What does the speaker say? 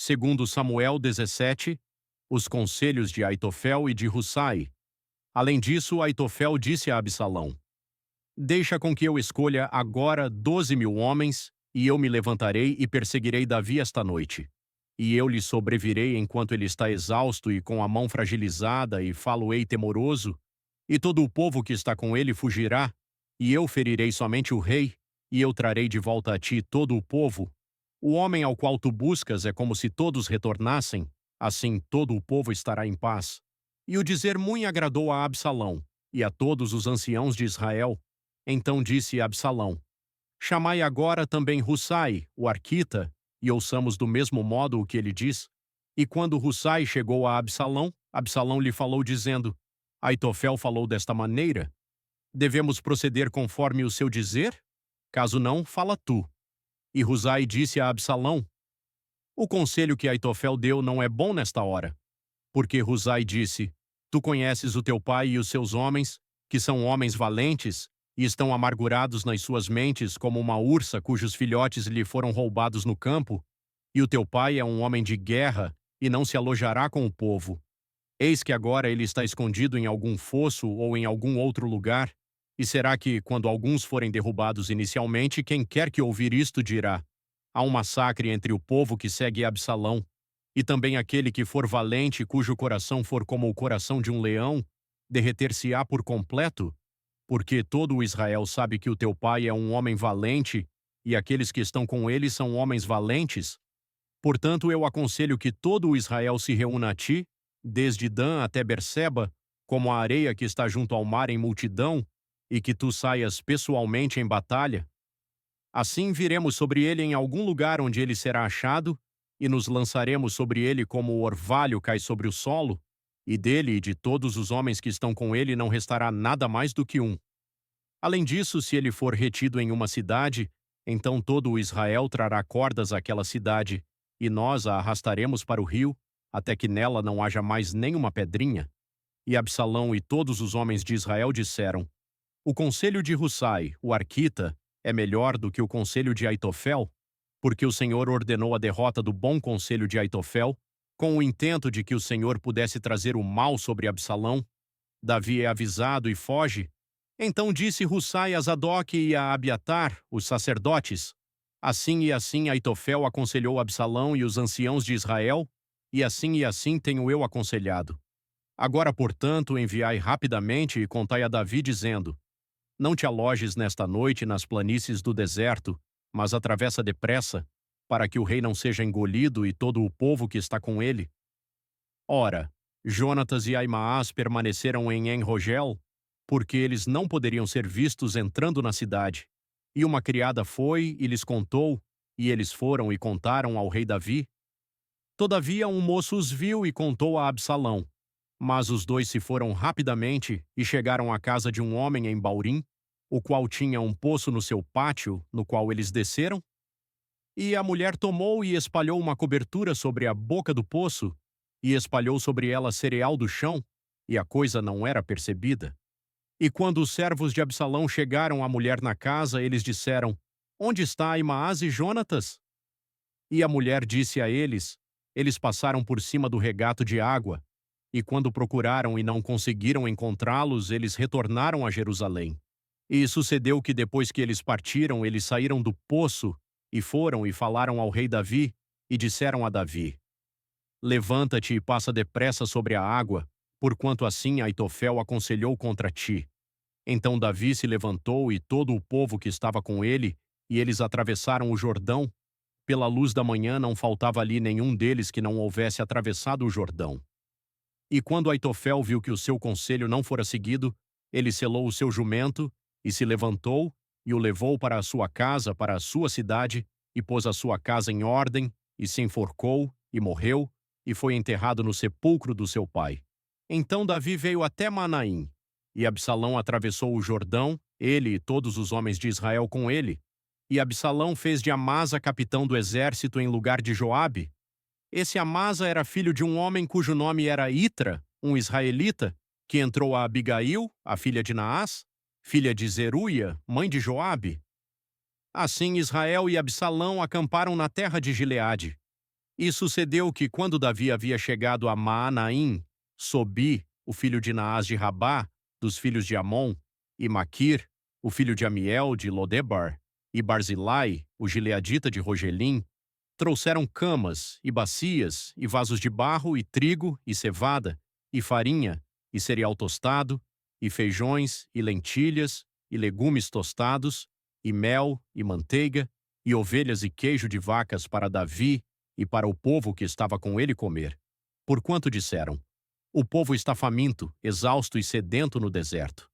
Segundo Samuel 17, os conselhos de Aitofel e de Husai. Além disso, Aitofel disse a Absalão: Deixa com que eu escolha agora 12.000 homens, e eu me levantarei e perseguirei Davi esta noite. E eu lhe sobrevirei enquanto ele está exausto e com a mão fragilizada, e falo-ei temoroso, e todo o povo que está com ele fugirá, e eu ferirei somente o rei, e eu trarei de volta a ti todo o povo. O homem ao qual tu buscas é como se todos retornassem, assim todo o povo estará em paz. E o dizer muito agradou a Absalão, e a todos os anciãos de Israel. Então disse Absalão: Chamai agora também Husai, o arquita, e ouçamos do mesmo modo o que ele diz. E quando Husai chegou a Absalão, Absalão lhe falou dizendo: Aitofel falou desta maneira. Devemos proceder conforme o seu dizer? Caso não, fala tu. E Husai disse a Absalão: O conselho que Aitofel deu não é bom nesta hora. Porque Husai disse: Tu conheces o teu pai e os seus homens, que são homens valentes, e estão amargurados nas suas mentes como uma ursa cujos filhotes lhe foram roubados no campo, e o teu pai é um homem de guerra, e não se alojará com o povo. Eis que agora ele está escondido em algum fosso ou em algum outro lugar, e será que, quando alguns forem derrubados inicialmente, quem quer que ouvir isto dirá: Há um massacre entre o povo que segue Absalão, e também aquele que for valente, cujo coração for como o coração de um leão, derreter-se-á por completo? Porque todo o Israel sabe que o teu pai é um homem valente, e aqueles que estão com ele são homens valentes. Portanto, eu aconselho que todo o Israel se reúna a ti, desde Dan até Berseba, como a areia que está junto ao mar em multidão, e que tu saias pessoalmente em batalha. Assim viremos sobre ele em algum lugar onde ele será achado, e nos lançaremos sobre ele como o orvalho cai sobre o solo, e dele e de todos os homens que estão com ele não restará nada mais do que um. Além disso, se ele for retido em uma cidade, então todo o Israel trará cordas àquela cidade, e nós a arrastaremos para o rio, até que nela não haja mais nenhuma pedrinha. E Absalão e todos os homens de Israel disseram: O conselho de Husai, o arquita, é melhor do que o conselho de Aitofel, porque o Senhor ordenou a derrota do bom conselho de Aitofel, com o intento de que o Senhor pudesse trazer o mal sobre Absalão. Davi é avisado e foge. Então disse Husai a Zadok e a Abiatar, os sacerdotes: Assim e assim Aitofel aconselhou Absalão e os anciãos de Israel, e assim tenho eu aconselhado. Agora, portanto, enviai rapidamente e contai a Davi, dizendo: Não te alojes nesta noite nas planícies do deserto, mas atravessa depressa, para que o rei não seja engolido e todo o povo que está com ele. Ora, Jonatas e Aimaas permaneceram em En-Rogel, porque eles não poderiam ser vistos entrando na cidade. E uma criada foi e lhes contou, e eles foram e contaram ao rei Davi. Todavia um moço os viu e contou a Absalão. Mas os dois se foram rapidamente e chegaram à casa de um homem em Baurim, o qual tinha um poço no seu pátio, no qual eles desceram. E a mulher tomou e espalhou uma cobertura sobre a boca do poço, e espalhou sobre ela cereal do chão, e a coisa não era percebida. E quando os servos de Absalão chegaram à mulher na casa, eles disseram: Onde está Aimaas e Jonatas? E a mulher disse a eles: Eles passaram por cima do regato de água, e quando procuraram e não conseguiram encontrá-los, eles retornaram a Jerusalém. E sucedeu que depois que eles partiram, eles saíram do poço, e foram e falaram ao rei Davi, e disseram a Davi: Levanta-te e passa depressa sobre a água, porquanto assim Aitofel aconselhou contra ti. Então Davi se levantou e todo o povo que estava com ele, e eles atravessaram o Jordão. Pela luz da manhã não faltava ali nenhum deles que não houvesse atravessado o Jordão. E quando Aitofel viu que o seu conselho não fora seguido, ele selou o seu jumento, e se levantou, e o levou para a sua casa, para a sua cidade, e pôs a sua casa em ordem, e se enforcou, e morreu, e foi enterrado no sepulcro do seu pai. Então Davi veio até Manaim, e Absalão atravessou o Jordão, ele e todos os homens de Israel com ele. E Absalão fez de Amasa capitão do exército em lugar de Joabe. Esse Amasa era filho de um homem cujo nome era Itra, um israelita, que entrou a Abigail, a filha de Naás, filha de Zeruia, mãe de Joabe. Assim Israel e Absalão acamparam na terra de Gileade. E sucedeu que, quando Davi havia chegado a Maanaim, Sobi, o filho de Naás de Rabá, dos filhos de Amon, e Maquir, o filho de Amiel de Lodebar, e Barzilai, o gileadita de Rogelim, trouxeram camas, e bacias, e vasos de barro, e trigo, e cevada, e farinha, e cereal tostado, e feijões, e lentilhas, e legumes tostados, e mel, e manteiga, e ovelhas e queijo de vacas para Davi e para o povo que estava com ele comer. Porquanto disseram: o povo está faminto, exausto e sedento no deserto.